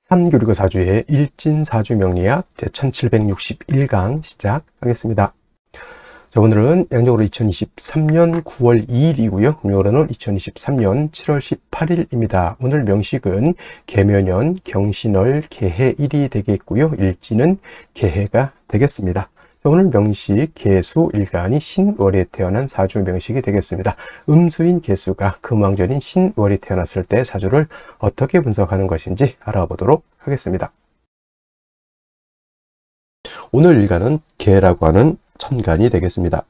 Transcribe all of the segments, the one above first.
삼교류가 사주의 일진사주 명리학 제1761강 시작하겠습니다. 자, 오늘은 양력으로 2023년 9월 2일이고요. 음력으로는 2023년 7월 18일입니다. 오늘 명식은 계면연, 경신월, 계해일이 되겠고요. 일진은 계해가 되겠습니다. 오늘 명식 계수일간이 신월에 태어난 사주 명식이 되겠습니다. 음수인 계수가 금왕절인 신월이 태어났을 때 사주를 어떻게 분석하는 것인지 알아보도록 하겠습니다. 오늘 일간은 계라고 하는 천간이 되겠습니다.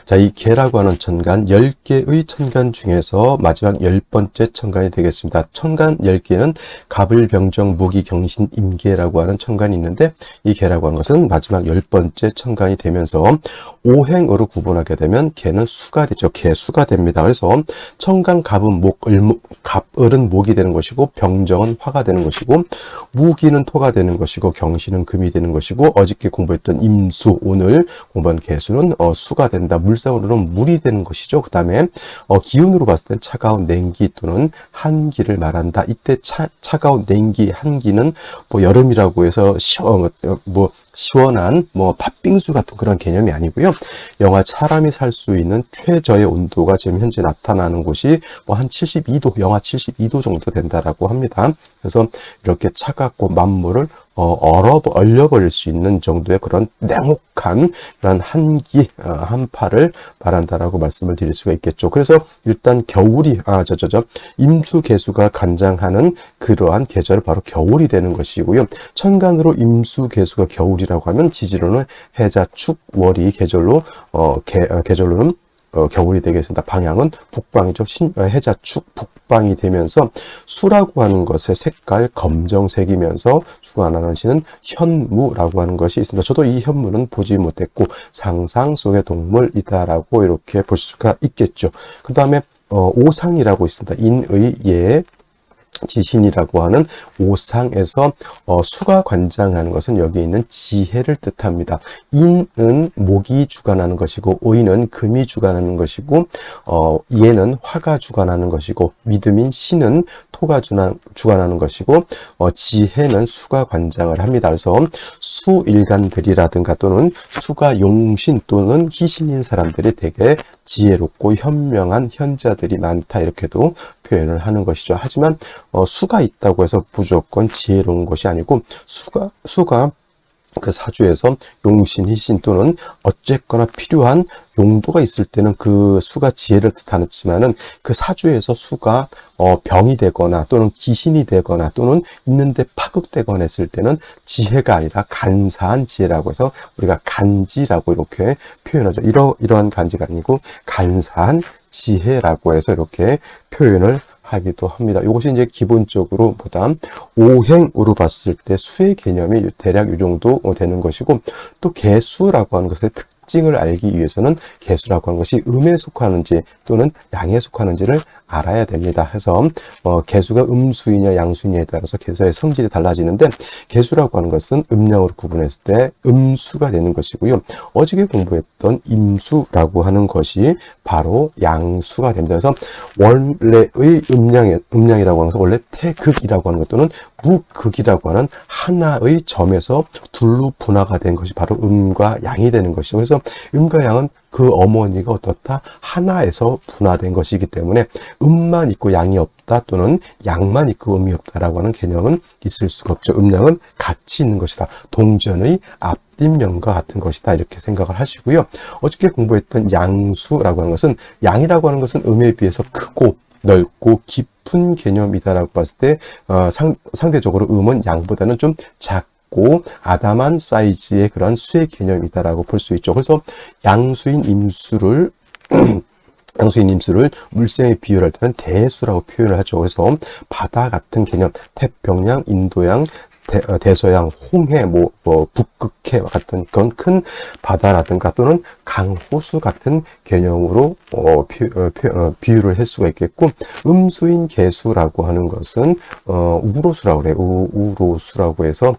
자, 이 계라고 하는 천간, 10개의 천간 중에서 마지막 10번째 천간이 되겠습니다. 천간 10개는 갑을, 병정, 무기, 경신, 임계라고 하는 천간이 있는데, 이 계라고 하는 것은 마지막 10번째 천간이 되면서 오행으로 구분하게 되면 계는 수가 되죠. 계수가 됩니다. 그래서 천간 갑은 갑을은 목이 되는 것이고, 병정은 화가 되는 것이고, 무기는 토가 되는 것이고, 경신은 금이 되는 것이고, 어저께 공부했던 임수, 오늘 공부한 계수는 수가 된다. 물상으로는 물이 되는 것이죠. 그 다음에 기운으로 봤을 때 차가운 냉기 또는 한기를 말한다. 이때 차가운 냉기, 한기는 뭐 여름이라고 해서 시원한 팥빙수 같은 그런 개념이 아니고요. 영하 사람이 살 수 있는 최저의 온도가 지금 현재 나타나는 곳이 한 72도, 영하 72도 정도 된다라고 합니다. 그래서 이렇게 차갑고 만물을 얼려버릴 수 있는 정도의 그런 냉혹한 그런 한기, 한파를 말한다라고 말씀을 드릴 수가 있겠죠. 그래서 일단 겨울이, 임수계수가 간장하는 그러한 계절은 바로 겨울이 되는 것이고요. 천간으로 임수계수가 겨울이라고 하면 지지로는 해자, 축, 월이 계절로는 겨울이 되겠습니다. 방향은 북방이죠. 해자, 축, 북방이 되면서 수라고 하는 것의 색깔 검정색이면서 주관하는 시는 현무라고 하는 것이 있습니다. 저도 이 현무는 보지 못했고 상상 속의 동물이다라고 이렇게 볼 수가 있겠죠. 그 다음에 오상이라고 있습니다. 인의 예 지신이라고 하는 오상에서 수가 관장하는 것은 여기 있는 지혜를 뜻합니다. 인은 목이 주관하는 것이고 의는 금이 주관하는 것이고 예는 화가 주관하는 것이고 믿음인 신은 토가 주관하는 것이고 지혜는 수가 관장을 합니다. 그래서 수일간들이라든가 또는 수가 용신 또는 희신인 사람들이 되게 지혜롭고 현명한 현자들이 많다 이렇게도 표현을 하는 것이죠. 하지만 수가 있다고 해서 무조건 지혜로운 것이 아니고 수가 그 사주에서 용신, 희신 또는 어쨌거나 필요한 용도가 있을 때는 그 수가 지혜를 뜻하지만은 그 사주에서 수가 병이 되거나 또는 기신이 되거나 또는 있는데 파극되거나 했을 때는 지혜가 아니라 간사한 지혜라고 해서 우리가 간지라고 이렇게 표현하죠. 이러한 간지가 아니고 간사한 지혜라고 해서 이렇게 표현을 하기도 합니다. 이것이 이제 기본적으로 보다 오행으로 봤을 때 수의 개념이 대략 이 정도 되는 것이고, 또 개수라고 하는 것의 특징을 알기 위해서는 개수라고 하는 것이 음에 속하는지 또는 양에 속하는지를 알아야 됩니다. 해서 개수가 음수이냐 양수이냐에 따라서 개수의 성질이 달라지는데, 개수라고 하는 것은 음양으로 구분했을 때 음수가 되는 것이고요. 어저께 공부했던 임수라고 하는 것이 바로 양수가 됩니다. 그래서 원래의 음양이라고 하는 것은 원래 태극이라고 하는 것 또는 무극이라고 하는 하나의 점에서 둘로 분화가 된 것이 바로 음과 양이 되는 것이죠. 그래서 음과 양은 그 어머니가 어떻다? 하나에서 분화된 것이기 때문에 음만 있고 양이 없다 또는 양만 있고 음이 없다라고 하는 개념은 있을 수가 없죠. 음양은 같이 있는 것이다. 동전의 앞뒷면과 같은 것이다. 이렇게 생각을 하시고요. 어저께 공부했던 양수라고 하는 것은, 양이라고 하는 것은 음에 비해서 크고 넓고 깊은 개념이다라고 봤을 때 상대적으로 음은 양보다는 좀 아담한 사이즈의 그런 수의 개념이다라고 볼 수 있죠. 그래서 양수인 임수를 물생에 비유할 때는 대수라고 표현을 하죠. 그래서 바다 같은 개념, 태평양, 인도양, 대서양, 홍해, 북극해 같은 그런 큰 바다라든가 또는 강호수 같은 개념으로 비유를 할 수가 있겠고, 음수인 개수라고 하는 것은 우로수라고 그래요. 우로수라고 해서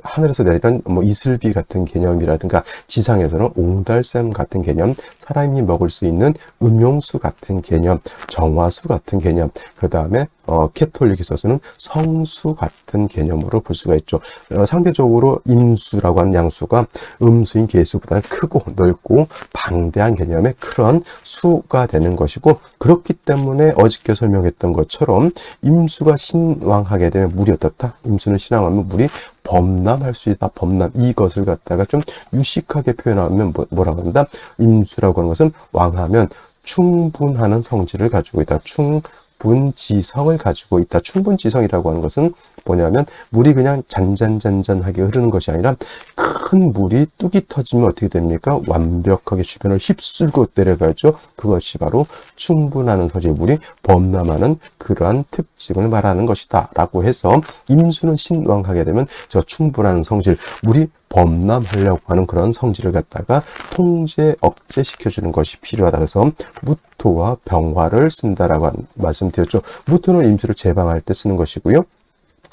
하늘에서 내리는 이슬비 같은 개념이라든가 지상에서는 옹달샘 같은 개념, 사람이 먹을 수 있는 음용수 같은 개념, 정화수 같은 개념, 그 다음에 캐톨릭에서는 성수 같은 개념으로 볼 수가 있죠. 상대적으로 임수라고 하는 양수가 음수인 개수보다는 크고 넓고 방대한 개념의 그런 수가 되는 것이고, 그렇기 때문에 어저께 설명했던 것처럼 임수가 신왕하게 되면 물이 어떻다? 임수는 신왕하면 물이 범람할 수 있다. 범람. 이것을 갖다가 좀 유식하게 표현하면 뭐라고 한다? 임수라고 하는 것은 왕하면 충분하는 성질을 가지고 있다. 충분지성을 가지고 있다. 충분지성이라고 하는 것은 뭐냐면 물이 그냥 잔잔잔잔하게 흐르는 것이 아니라 큰 물이 뚝이 터지면 어떻게 됩니까? 완벽하게 주변을 휩쓸고 내려가죠. 그것이 바로 충분하는 성질, 물이 범람하는 그러한 특징을 말하는 것이다 라고 해서, 임수는 신왕하게 되면 저 충분한 성질, 물이 범람하려고 하는 그런 성질을 갖다가 통제, 억제시켜주는 것이 필요하다. 그래서 무토와 병화를 쓴다라고 말씀드렸죠. 무토는 임수를 제방할 때 쓰는 것이고요.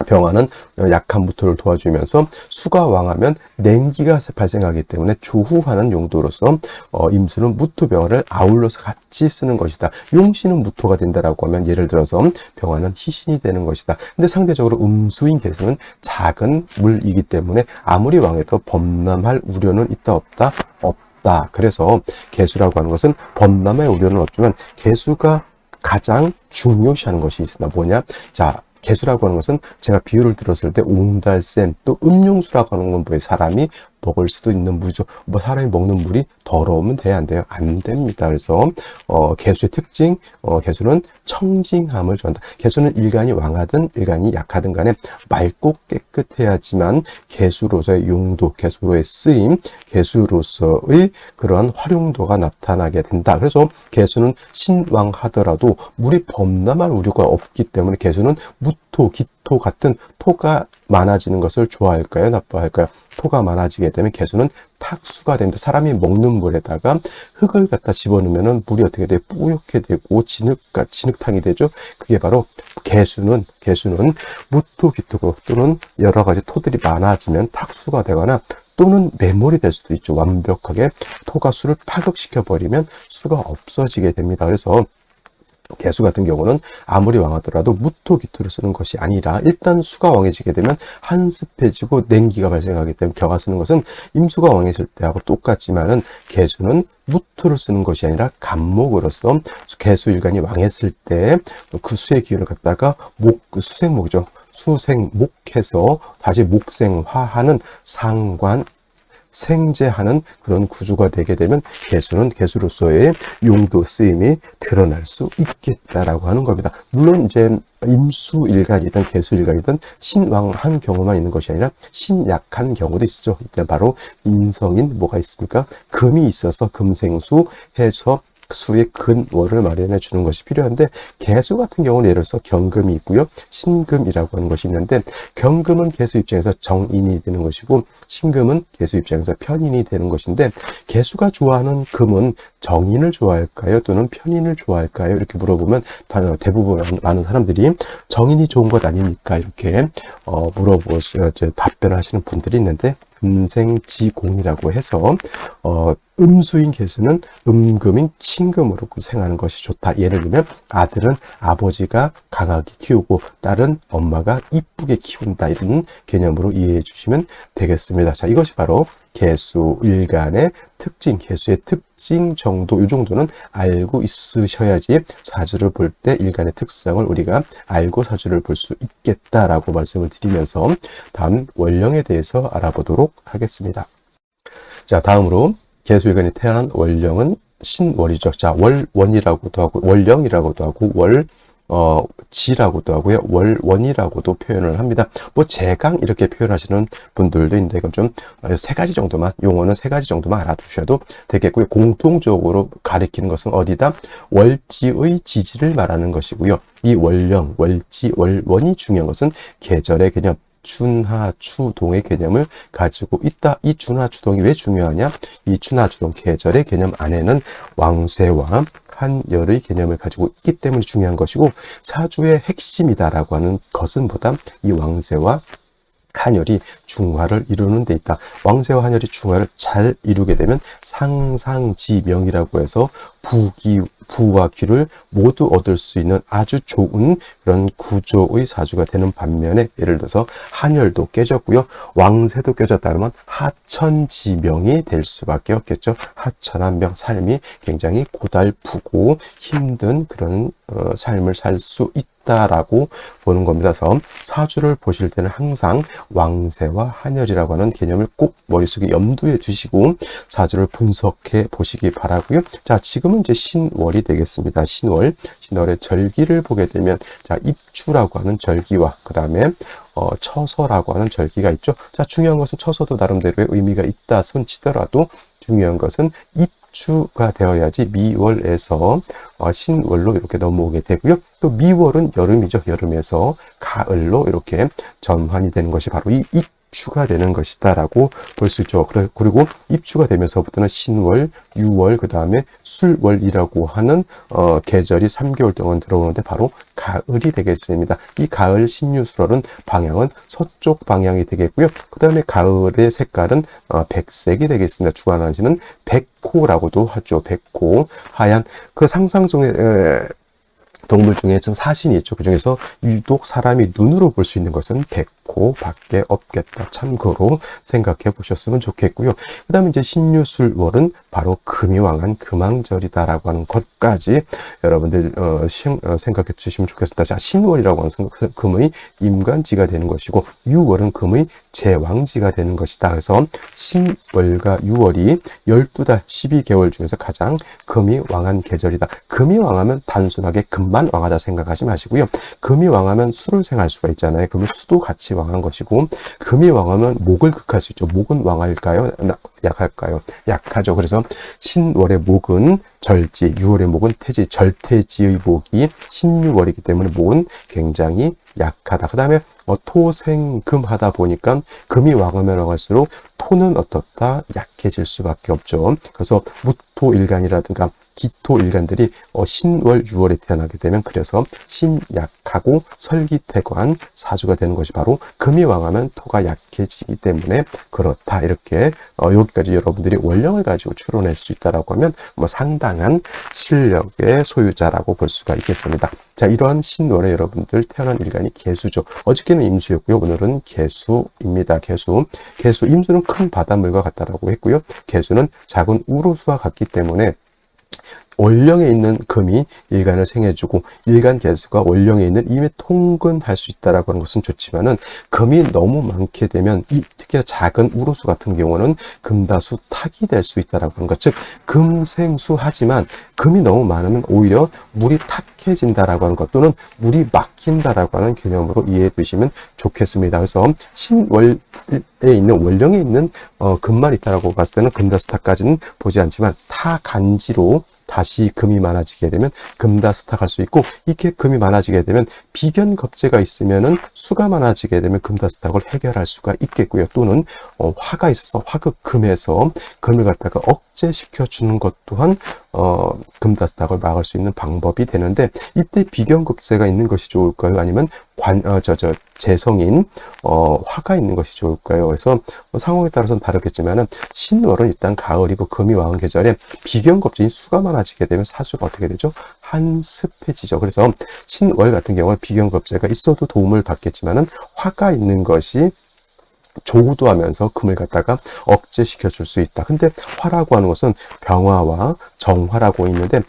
병화는 약한 무토를 도와주면서 수가 왕하면 냉기가 발생하기 때문에 조후하는 용도로서 임수는 무토 병화를 아울러서 같이 쓰는 것이다. 용신은 무토가 된다라고 하면 예를 들어서 병화는 희신이 되는 것이다. 근데 상대적으로 음수인 개수는 작은 물이기 때문에 아무리 왕해도 범람할 우려는 있다 없다? 없다. 그래서 개수라고 하는 것은 범람의 우려는 없지만 개수가 가장 중요시하는 것이 있습니다. 뭐냐? 자, 개수라고 하는 것은 제가 비유를 들었을 때 옹달샘, 또 음용수라고 하는 건 뭐예요? 사람이 먹을 수도 있는 물이죠. 뭐 사람이 먹는 물이 더러우면 돼야 안 돼요? 안 됩니다. 그래서 개수의 특징, 개수는 청징함을 좋아한다. 개수는 일간이 왕하든 일간이 약하든 간에 맑고 깨끗해야지만 개수로서의 용도, 개수로의 쓰임, 개수로서의 그러한 활용도가 나타나게 된다. 그래서 개수는 신왕하더라도 물이 범람할 우려가 없기 때문에 개수는 무토, 기토 같은 토가 많아지는 것을 좋아할까요? 나빠할까요? 토가 많아지게 되면 개수는 탁수가 됩니다. 사람이 먹는 물에다가 흙을 갖다 집어넣으면 물이 어떻게 돼요? 뿌옇게 되고 진흙탕이 되죠. 그게 바로 개수는 무토, 기토 또는 여러 가지 토들이 많아지면 탁수가 되거나 또는 메모리 될 수도 있죠. 완벽하게 토가 수를 파극시켜 버리면 수가 없어지게 됩니다. 그래서 개수 같은 경우는 아무리 왕하더라도 무토, 기토를 쓰는 것이 아니라 일단 수가 왕해지게 되면 한습해지고 냉기가 발생하기 때문에 병화 쓰는 것은 임수가 왕해질 때하고 똑같지만은 개수는 무토를 쓰는 것이 아니라 간목으로서 개수 일간이 왕했을 때 그 수의 기운을 갖다가 수생목이죠. 수생목해서 다시 목생화하는 상관 생재하는 그런 구조가 되게 되면 개수는 개수로서의 용도 쓰임이 드러날 수 있겠다라고 하는 겁니다. 물론 이제 임수일간이든 개수일간이든 신왕한 경우만 있는 것이 아니라 신약한 경우도 있죠. 이때 바로 인성인 뭐가 있습니까? 금이 있어서 금생수 해서 수의 근원을 마련해 주는 것이 필요한데, 개수 같은 경우는 예를 들어서 경금이 있고요, 신금이라고 하는 것이 있는데, 경금은 개수 입장에서 정인이 되는 것이고 신금은 개수 입장에서 편인이 되는 것인데, 개수가 좋아하는 금은 정인을 좋아할까요? 또는 편인을 좋아할까요? 이렇게 물어보면 대부분 많은 사람들이 정인이 좋은 것 아닙니까? 이렇게 답변을 하시는 분들이 있는데, 음생지공이라고 해서 음수인 개수는 음금인 친금으로 생하는 것이 좋다. 예를 들면 아들은 아버지가 강하게 키우고 딸은 엄마가 이쁘게 키운다. 이런 개념으로 이해해 주시면 되겠습니다. 자, 이것이 바로 개수 일간의 특징, 개수의 특징 정도, 이 정도는 알고 있으셔야지 사주를 볼 때 일간의 특성을 우리가 알고 사주를 볼 수 있겠다라고 말씀을 드리면서 다음 원령에 대해서 알아보도록 하겠습니다. 자, 다음으로 개수 일간이 태어난 원령은 신월이죠. 자, 월원이라고도 하고 월령이라고도 하고 지라고도 하고요. 월원이라고도 표현을 합니다. 뭐 제강 이렇게 표현하시는 분들도 있는데, 이건 좀 세 가지 정도만, 용어는 세 가지 정도만 알아두셔도 되겠고요. 공통적으로 가리키는 것은 어디다? 월지의 지지를 말하는 것이고요. 이 월령, 월지, 월원이 중요한 것은 계절의 개념, 춘하추동의 개념을 가지고 있다. 이 춘하추동이 왜 중요하냐? 이 춘하추동 계절의 개념 안에는 왕쇠와 한열의 개념을 가지고 있기 때문에 중요한 것이고, 사주의 핵심이다라고 하는 것은 보다 이 왕쇠와 한열이 중화를 이루는 데 있다. 왕쇠와 한열이 중화를 잘 이루게 되면 상상지명이라고 해서 부와 귀를 모두 얻을 수 있는 아주 좋은 그런 구조의 사주가 되는 반면에, 예를 들어서 한열도 깨졌고요, 왕세도 깨졌다면 하천지명이 될 수밖에 없겠죠. 하천한 명, 삶이 굉장히 고달프고 힘든 그런 삶을 살 수 있다라고 보는 겁니다. 그래서 사주를 보실 때는 항상 왕세와 한열이라고 하는 개념을 꼭 머릿속에 염두에 두시고 사주를 분석해 보시기 바라고요. 자, 지금은 이제 신월이 되겠습니다. 신월의 절기를 보게 되면, 자, 입추라고 하는 절기와 그 다음에 처서라고 하는 절기가 있죠. 자, 중요한 것은 처서도 나름대로의 의미가 있다 손 치더라도 중요한 것은 입추가 되어야지 미월에서 신월로 이렇게 넘어오게 되고요. 또 미월은 여름이죠. 여름에서 가을로 이렇게 전환이 되는 것이 바로 이 입추가 되는 것이다라고 볼 수 있죠. 그리고 입추가 되면서부터는 신월, 유월, 그 다음에 술월이라고 하는 계절이 3개월 동안 들어오는데 바로 가을이 되겠습니다. 이 가을 신유술월은 방향은 서쪽 방향이 되겠고요. 그 다음에 가을의 색깔은 백색이 되겠습니다. 주관하시는 백호라고도 하죠. 백호, 하얀 그 상상중에 동물 중에 사신이 있죠. 그 중에서 유독 사람이 눈으로 볼 수 있는 것은 백호밖에 없겠다. 참고로 생각해 보셨으면 좋겠고요. 그 다음에 이제 신유술월은 바로 금이 왕한 금왕절이다라고 하는 것까지 여러분들 생각해 주시면 좋겠습니다. 자, 신월이라고 하는 것은 금의 임간지가 되는 것이고, 유월은 금의 제왕지가 되는 것이다. 그래서 신월과 유월이 12달 12개월 중에서 가장 금이 왕한 계절이다. 금이 왕하면 단순하게 금만 왕하다 생각하지 마시고요. 금이 왕하면 수를 생할 수가 있잖아요. 그러면 수도 같이 왕한 것이고, 금이 왕하면 목을 극할 수 있죠. 목은 왕할까요? 약할까요? 약하죠. 그래서 신월의 목은 절지, 유월의 목은 태지, 절태지의 목이 신유월이기 때문에 목은 굉장히 약하다. 그 다음에 토생금 하다 보니까 금이 왕하면 왕할수록 토는 어떻다? 약해질 수밖에 없죠. 그래서 무토일간이라든가 기토일간들이 신월, 유월에 태어나게 되면 그래서 신약하고 설기태관 사주가 되는 것이 바로 금이 왕하면 토가 약해지기 때문에 그렇다. 이렇게 여기까지 여러분들이 원령을 가지고 추론할 수 있다라고 하면 상당한 실력의 소유자라고 볼 수가 있겠습니다. 자, 이러한 신월에 여러분들 태어난 일간이 개수죠. 어저께는 임수였고요. 오늘은 개수입니다. 개수, 임수는 큰 바닷물과 같다라고 했고요. 개수는 작은 우로수와 같기 때문에 월령에 있는 금이 일간을 생해주고 일간 개수가 월령에 있는 임에 통근할 수 있다라고 하는 것은 좋지만은 금이 너무 많게 되면 특히나 작은 우로수 같은 경우는 금다수 탁이 될 수 있다라고 하는 것, 즉 금생수하지만 금이 너무 많으면 오히려 물이 탁해진다라고 하는 것 또는 물이 막힌다라고 하는 개념으로 이해해 두시면 좋겠습니다. 그래서 신월에 있는 월령에 있는 금만 있다라고 봤을 때는 금다수 탁까지는 보지 않지만 타간지로 다시 금이 많아지게 되면 금다수탁 할 수 있고, 이렇게 금이 많아지게 되면 비견겁제가 있으면은 수가 많아지게 되면 금다수탁을 해결할 수가 있겠고요. 또는 화가 있어서 화극금에서 금을 갖다가 억제시켜 주는 것 또한 금다수탁을 막을 수 있는 방법이 되는데, 이때 비견급제가 있는 것이 좋을까요? 아니면 재성인 화가 있는 것이 좋을까요? 그래서 상황에 따라서는 다르겠지만은 신월은 일단 가을이고 금이 왕한 계절에 비견급제인 수가 많아지게 되면 사주가 어떻게 되죠? 한습해지죠. 그래서 신월 같은 경우는 비견급제가 있어도 도움을 받겠지만은 화가 있는 것이 조우도하면서 금을 갖다가 억제시켜 줄 수 있다. 근데 화라고 하는 것은 병화와 정화라고 있는데,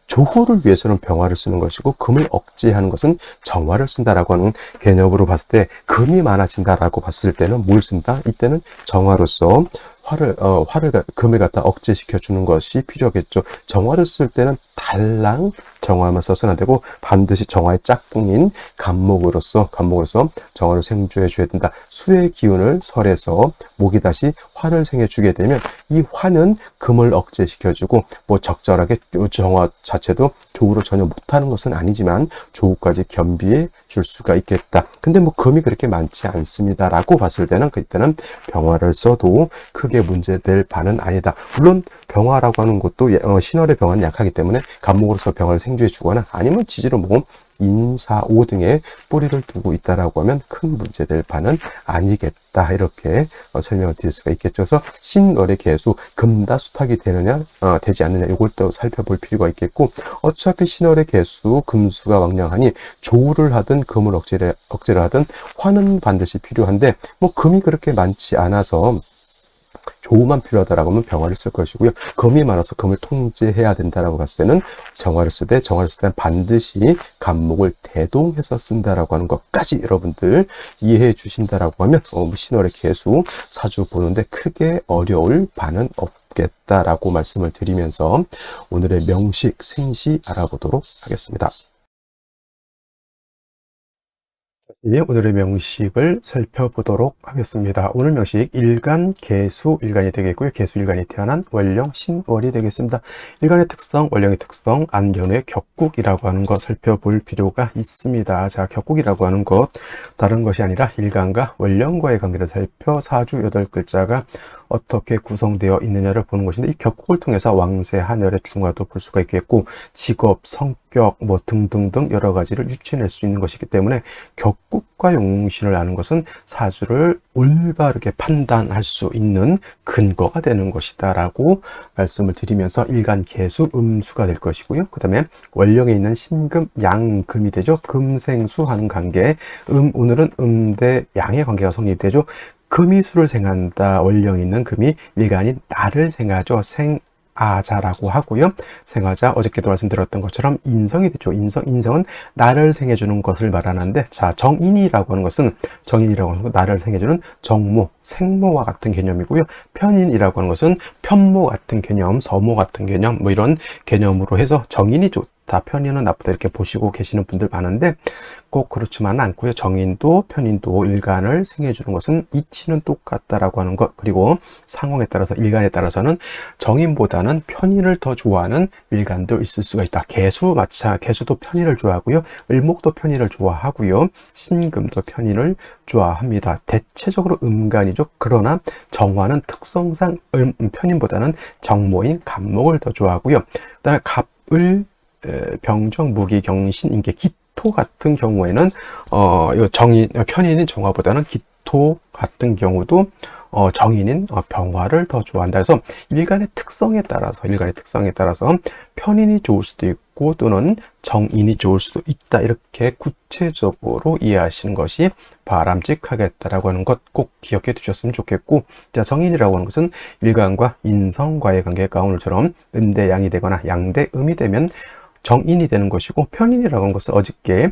조후를 위해서는 병화를 쓰는 것이고 금을 억제하는 것은 정화를 쓴다라고 하는 개념으로 봤을 때, 금이 많아진다라고 봤을 때는 뭘 쓴다? 이때는 정화로서 금을 갖다 억제시켜 주는 것이 필요하겠죠. 정화를 쓸 때는 달랑 정화만 써서는 안 되고 반드시 정화의 짝꿍인 간목으로서 정화를 생조해 줘야 된다. 수의 기운을 설해서 목이 다시 화를 생해 주게 되면 이 화는 금을 억제시켜 주고, 적절하게 정화 자체도 조우를 전혀 못하는 것은 아니지만 조우까지 겸비해 줄 수가 있겠다. 근데 금이 그렇게 많지 않습니다라고 봤을 때는 그때는 병화를 써도 크게 문제될 바는 아니다. 물론 병화라고 하는 것도 신월의 병화는 약하기 때문에 간목으로서 병화를 생주해 주거나 아니면 지지로 뭐 인사오 등의 뿌리를 두고 있다라고 하면 큰 문제될 바는 아니겠다, 이렇게 설명을 드릴 수가 있겠죠. 그래서 신월의 개수 금다수탁이 되느냐 되지 않느냐, 이걸 또 살펴볼 필요가 있겠고, 어차피 신월의 개수 금수가 왕량하니 조를 하든 금을 억제를 하든 화는 반드시 필요한데, 뭐 금이 그렇게 많지 않아서 조우만 필요하다라고 하면 병화를 쓸 것이고요. 금이 많아서 금을 통제해야 된다라고 봤을 때는 정화를 쓰되, 정화를 쓸 때는 반드시 간목을 대동해서 쓴다라고 하는 것까지 여러분들 이해해 주신다라고 하면 신월의 개수 사주 보는데 크게 어려울 바는 없겠다라고 말씀을 드리면서 오늘의 명식 생시 알아보도록 하겠습니다. 오늘의 명식을 살펴보도록 하겠습니다. 오늘 명식 일간, 개수, 일간이 되겠고요. 개수, 일간이 태어난 월령, 신월이 되겠습니다. 일간의 특성, 월령의 특성, 안견의 격국이라고 하는 것 살펴볼 필요가 있습니다. 자, 격국이라고 하는 것 다른 것이 아니라 일간과 월령과의 관계를 살펴 사주 8글자가 어떻게 구성되어 있느냐를 보는 것인데, 이 격국을 통해서 왕세, 한열의 중화도 볼 수가 있겠고, 직업, 성격 뭐 등등등 여러 가지를 유추해낼 수 있는 것이기 때문에 격국과 용신을 아는 것은 사주를 올바르게 판단할 수 있는 근거가 되는 것이다 라고 말씀을 드리면서 일간, 개수, 음수가 될 것이고요. 그 다음에 월령에 있는 신금, 양금이 되죠. 금생수 하는 관계, 오늘은 대 양의 관계가 성립되죠. 금이 수를 생한다. 월령이 있는 금이 일간인 나를 생하죠. 생아자라고 하고요. 생아자, 어저께도 말씀드렸던 것처럼 인성이 되죠. 인성은 나를 생해주는 것을 말하는데, 자, 정인이라고 하는 것은 나를 생해주는 정모, 생모와 같은 개념이고요. 편인이라고 하는 것은 편모 같은 개념, 서모 같은 개념, 뭐 이런 개념으로 해서 정인이 좋다, 편인은 나쁘다 이렇게 보시고 계시는 분들 많은데 꼭 그렇지만은 않고요. 정인도 편인도 일간을 생해주는 것은 이치는 똑같다라고 하는 것, 그리고 상황에 따라서 일간에 따라서는 정인보다는 편인을 더 좋아하는 일간도 있을 수가 있다. 개수도 편인을 좋아하고요. 을목도 편인을 좋아하고요. 신금도 편인을 좋아합니다. 대체적으로 음간이죠. 그러나 정화는 특성상 편인보다는 정모인 간목을 더 좋아하고요. 그다음에 갑을 병정, 무기, 경신, 인계, 기토 같은 경우에는 편인인 정화보다는 기토 같은 경우도 정인인 병화를 더 좋아한다. 그래서 일간의 특성에 따라서 편인이 좋을 수도 있고 또는 정인이 좋을 수도 있다. 이렇게 구체적으로 이해하시는 것이 바람직하겠다라고 하는 것 꼭 기억해 두셨으면 좋겠고, 자, 정인이라고 하는 것은 일간과 인성과의 관계가 오늘처럼 음대 양이 되거나 양대 음이 되면 정인이 되는 것이고, 편인이라고 하는 것은 어저께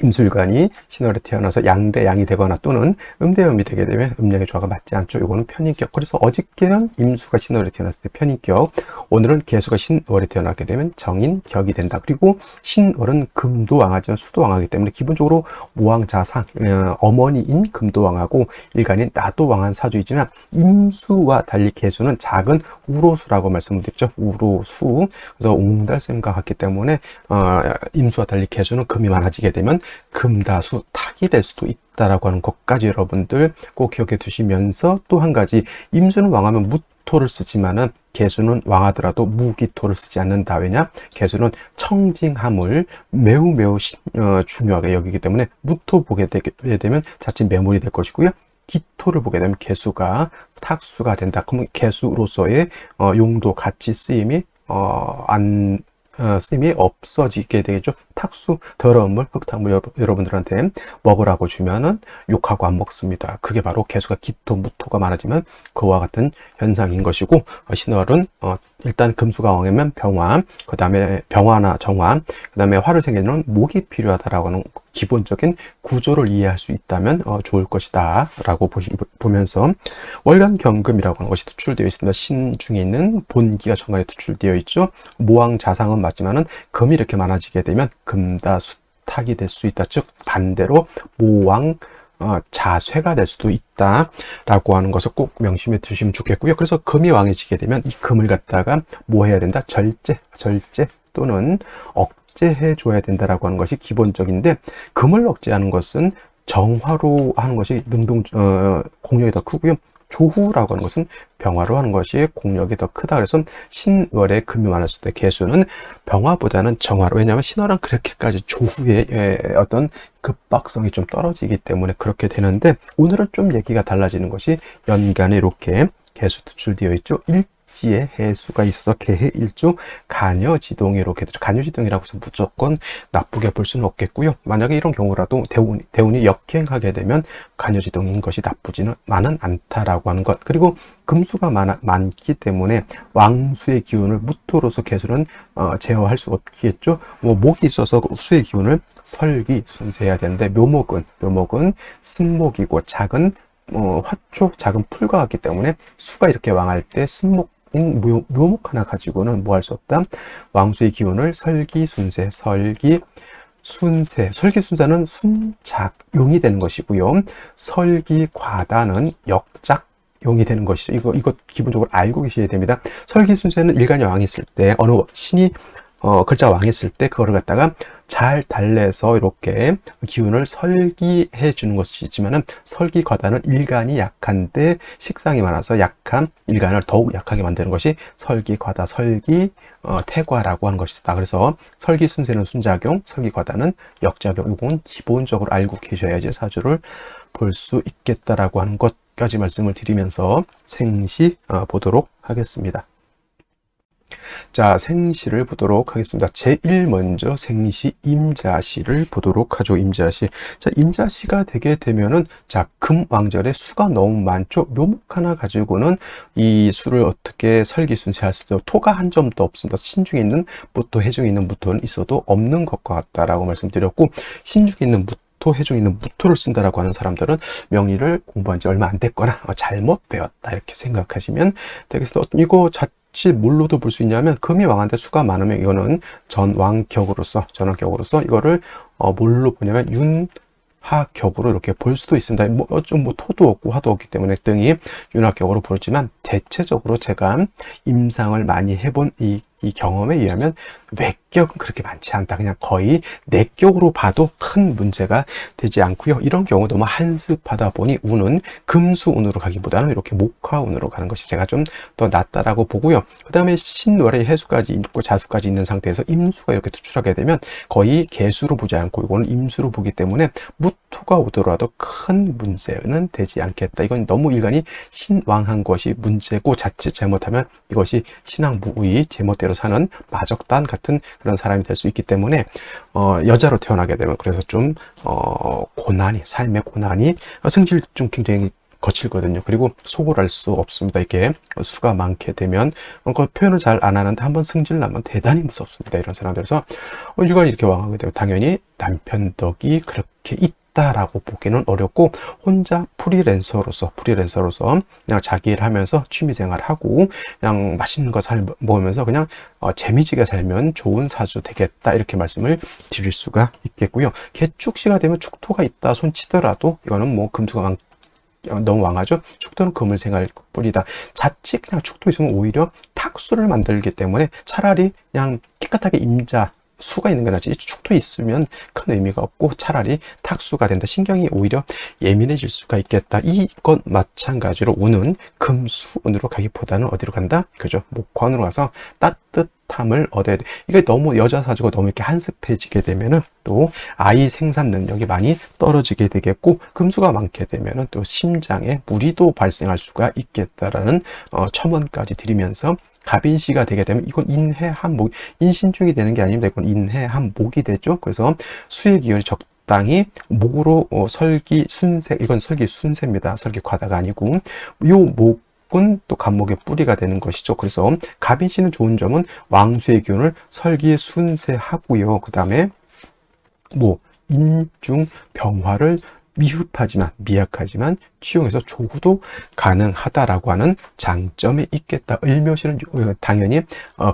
임술관이 신월에 태어나서 양대 양이 되거나 또는 음대음이 되게 되면 음력의 조화가 맞지 않죠. 이거는 편인격. 그래서 어저께는 임수가 신월에 태어났을 때 편인격, 오늘은 개수가 신월에 태어나게 되면 정인격이 된다. 그리고 신월은 금도 왕하지만 수도 왕하기 때문에 기본적으로 모왕자상, 어머니인 금도 왕하고 일간인 나도 왕한 사주이지만, 임수와 달리 개수는 작은 우로수라고 말씀드렸죠. 우로수. 그래서 옹달샘과 같기 때문에 임수와 달리 개수는 금이 많아지게 되면 금다수 탁이 될 수도 있다라고 하는 것까지 여러분들 꼭 기억해 두시면서, 또 한 가지, 임수는 왕하면 무토를 쓰지만은 개수는 왕하더라도 무기토를 쓰지 않는다. 왜냐? 개수는 청징함을 매우 중요하게 여기기 때문에 무토 보게 되게 되면 자칫 매몰이 될 것이고요. 기토를 보게 되면 개수가 탁수가 된다. 그러면 개수로서의 용도, 가치, 쓰임이 쓰임이 없어지게 되겠죠. 탁수, 더러운 물, 흙탕물 여러분들한테 먹으라고 주면은 욕하고 안 먹습니다. 그게 바로 개수가 기토, 무토가 많아지면 그와 같은 현상인 것이고, 신월은 일단 금수가 왕이면 병화, 그 다음에 병화나 정화, 그 다음에 화를 생기는 목이 필요하다라고 하는 기본적인 구조를 이해할 수 있다면 좋을 것이다 라고 보면서, 월간 경금이라고 하는 것이 투출되어 있습니다. 신 중에 있는 본기가 정관에 투출되어 있죠. 모왕 자상은 맞지만은 금이 이렇게 많아지게 되면 금다수탁이 될 수 있다. 즉 반대로 모왕 자쇠가 될 수도 있다라고 하는 것을 꼭 명심해 두시면 좋겠고요. 그래서 금이 왕해지게 되면 이 금을 갖다가 뭐 해야 된다? 절제 또는 억제해 줘야 된다라고 하는 것이 기본적인데, 금을 억제하는 것은 정화로 하는 것이 공력이 더 크고요. 조후라고 하는 것은 병화로 하는 것이 공력이 더 크다. 그래서 신월에 금이 많았을 때 개수는 병화보다는 정화로, 왜냐하면 신월은 그렇게까지 조후의 어떤 급박성이 좀 떨어지기 때문에 그렇게 되는데, 오늘은 좀 얘기가 달라지는 것이 연간에 이렇게 개수 투출되어 있죠. 일지에 해수가 있어서 개해 일주 간여지동이 이렇게 되죠. 간여지동이라고 해서 무조건 나쁘게 볼 수는 없겠고요. 만약에 이런 경우라도 대운이 역행하게 되면 간여지동인 것이 나쁘지만은 않다라고 하는 것. 그리고 금수가 많기 때문에 왕수의 기운을 무토로서 개수는 제어할 수 없겠죠. 뭐 목이 있어서 수의 기운을 설기 순세해야 되는데, 묘목은 쓴목이고 작은 화촉 작은 풀과 같기 때문에 수가 이렇게 왕할 때 쓴목인 묘목 하나 가지고는 뭐 할 수 없다. 왕수의 기운을 설기순세, 설기순사는 순작용이 되는 것이고요. 설기과다는 역작용이 되는 것이죠. 이거 기본적으로 알고 계셔야 됩니다. 설기순세는 일간이 왕했을 때, 어느 신이 글자가 왕했을 때 그거를 갖다가 잘 달래서 이렇게 기운을 설기해 주는 것이지만은, 설기과다는 일간이 약한데 식상이 많아서 약한 일간을 더욱 약하게 만드는 것이 설기과다, 태과라고 하는 것이다. 그래서 설기순세는 순작용, 설기과다는 역작용. 이건 기본적으로 알고 계셔야지 사주를 볼 수 있겠다라고 하는 것까지 말씀을 드리면서 생시 보도록 하겠습니다. 자, 생시를 보도록 하겠습니다. 제일 먼저 생시 임자시를 보도록 하죠. 임자시. 자, 임자시가 되게 되면은, 자, 금왕절에 수가 너무 많죠. 묘목 하나 가지고는 이 수를 어떻게 설기순세할 수도 없고, 토가 한 점도 없습니다. 신중에 있는 무토, 해중에 있는 무토는 있어도 없는 것과 같다라고 말씀드렸고, 신중에 있는 무토, 해중에 있는 무토를 쓴다라고 하는 사람들은 명리를 공부한 지 얼마 안 됐거나 잘못 배웠다, 이렇게 생각하시면 되겠습니다. 이거 뭘로도 볼 수 있냐면, 금이 왕한테 수가 많으면 이거는 전왕격으로서 이거를 뭘로 보냐면 윤하격으로 이렇게 볼 수도 있습니다. 뭐 토도 없고 화도 없기 때문에 등이 윤하격으로 보지만, 대체적으로 제가 임상을 많이 해본 이 경험에 의하면 외격은 그렇게 많지 않다. 그냥 거의 내격으로 봐도 큰 문제가 되지 않고요. 이런 경우 너무 한습하다 보니 운은 금수운으로 가기보다는 이렇게 목화운으로 가는 것이 제가 좀 더 낫다라고 보고요. 그 다음에 신월에 해수까지 있고 자수까지 있는 상태에서 임수가 이렇게 투출하게 되면 거의 개수로 보지 않고 이거는 임수로 보기 때문에 무토가 오더라도 큰 문제는 되지 않겠다. 이건 너무 일간이 신왕한 것이 문제고, 자칫 잘못하면 이것이 신앙무의 제멋대로 사는 마적단 같은 그런 사람이 될 수 있기 때문에 여자로 태어나게 되면, 그래서 좀 삶의 고난이 승질 좀 굉장히 거칠거든요. 그리고 속을 알 수 없습니다. 이렇게 수가 많게 되면 그 표현을 잘 안 하는데 한번 승질 나면 대단히 무섭습니다. 이런 사람들에서 일간이 이렇게 왕하게 되면 당연히 남편 덕이 그렇게 있다라고 보기는 어렵고, 혼자 프리랜서로서 그냥 자기 일 하면서 취미생활 하고 그냥 맛있는 거 잘 먹으면서 그냥 재미지게 살면 좋은 사주 되겠다, 이렇게 말씀을 드릴 수가 있겠고요. 개축시가 되면 축토가 있다 손치더라도 이거는 뭐 금수가 너무 왕하죠. 축토는 금을 생할 뿐이다. 자칫 그냥 축토 있으면 오히려 탁수를 만들기 때문에 차라리 그냥 깨끗하게 임자 수가 있는 게 낫지, 축토 있으면 큰 의미가 없고 차라리 탁수가 된다. 신경이 오히려 예민해질 수가 있겠다. 이것 마찬가지로 운은 금수운으로 가기보다는 어디로 간다? 그죠? 목화운으로 가서 따뜻함을 얻어야 돼. 이게 너무 여자 사주가 너무 이렇게 한습해지게 되면은 또 아이 생산 능력이 많이 떨어지게 되겠고, 금수가 많게 되면은 또 심장에 무리도 발생할 수가 있겠다라는 첨언까지 드리면서, 갑인시가 되게 되면 이건 인해한목, 인신중이 되는 게 아닙니다. 이건 인해한목이 되죠. 그래서 수의 기운이 적당히 목으로 설기순세, 이건 설기순세입니다. 설기과다가 아니고, 요 목은 또 갑목의 뿌리가 되는 것이죠. 그래서 갑인시는 좋은 점은 왕수의 기운을 설기순세하고요. 그 다음에 뭐 인중 병화를 미약하지만 취용해서 조구도 가능하다라고 하는 장점이 있겠다. 을묘시는 당연히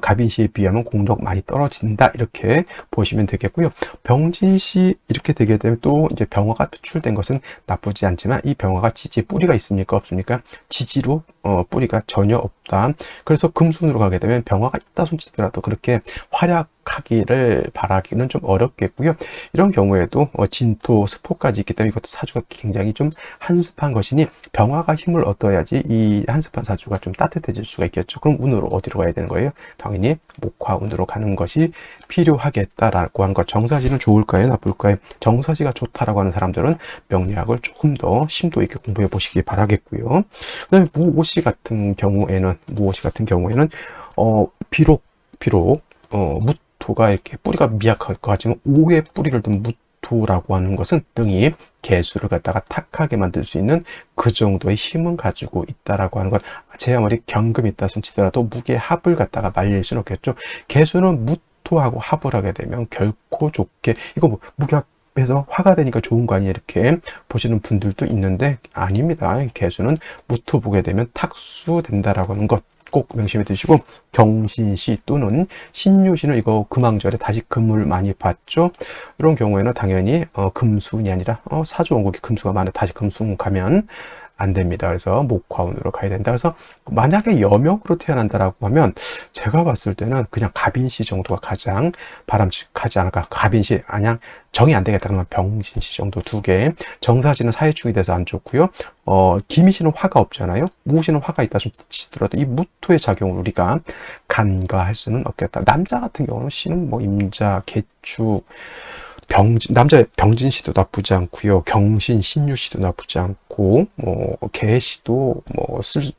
갑인시에 비하면 공적 많이 떨어진다, 이렇게 보시면 되겠고요. 병진시 이렇게 되게 되면 또 이제 병화가 투출된 것은 나쁘지 않지만, 이 병화가 지지에 뿌리가 있습니까 없습니까? 지지로 뿌리가 전혀 없다. 그래서 금순으로 가게 되면 병화가 있다 손치더라도 그렇게 활약하기를 바라기는 좀 어렵겠고요. 이런 경우에도 진토, 스포까지 있기 때문에 이것도 사주가 굉장히 좀 한습한 따뜻한 것이니 병화가 힘을 얻어야지 이 한습한 사주가 좀 따뜻해질 수가 있겠죠. 그럼 운으로 어디로 가야 되는 거예요? 당연히 목화운으로 가는 것이 필요하겠다라고 하는 것. 정사지는 좋을까요? 나쁠까요? 정사지가 좋다라고 하는 사람들은 명리학을 조금 더 심도 있게 공부해 보시기 바라겠고요. 그다음에 무오시 같은 경우에는 비록 무토가 이렇게 뿌리가 미약할 것 같지만 오의 뿌리를 둔 무토라고 하는 것은 능히 개수를 갖다가 탁하게 만들 수 있는 그 정도의 힘은 가지고 있다라고 하는 것. 제 아무리 경금이 있다 손 치더라도 무게 합을 갖다가 말릴 수는 없겠죠. 개수는 무토하고 합을 하게 되면 결코 좋게, 이거 뭐 무게합해서 화가 되니까 좋은 거 아니냐 이렇게 보시는 분들도 있는데 아닙니다. 개수는 무토 보게 되면 탁수된다라고 하는 것 꼭 명심해 두시고, 경신시 또는 신유시는 이거 금왕절에 다시 금을 많이 받죠. 이런 경우에는 당연히 금수운이 아니라 사주원국이 금수가 많아 다시 금수운 가면 안 됩니다. 그래서 목화운으로 가야 된다. 그래서 만약에 여명으로 태어난다라고 하면 제가 봤을 때는 그냥 갑인시 정도가 가장 바람직하지 않을까. 갑인시, 아냥 정이 안 되겠다 그러면 병신시 정도 2개. 정사지는 사회충이 돼서 안 좋고요. 기미시는 화가 없잖아요. 무시는 화가 있다 치더라도 이 무토의 작용을 우리가 간과할 수는 없겠다. 남자 같은 경우는 시는 뭐 임자, 개축, 남자 병진시도 나쁘지 않고요. 경신, 신유시도 나쁘지 않고, 개시도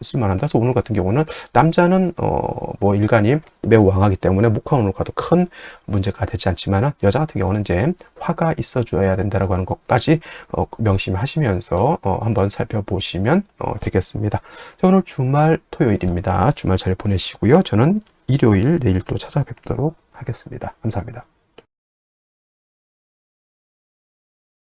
쓸만한다. 그래서 오늘 같은 경우는 남자는 일간이 매우 왕하기 때문에 목화운으로 가도 큰 문제가 되지 않지만 여자 같은 경우는 이제 화가 있어줘야 된다라고 하는 것까지 명심하시면서 한번 살펴보시면 되겠습니다. 자, 오늘 주말 토요일입니다. 주말 잘 보내시고요. 저는 일요일 내일 또 찾아뵙도록 하겠습니다. 감사합니다.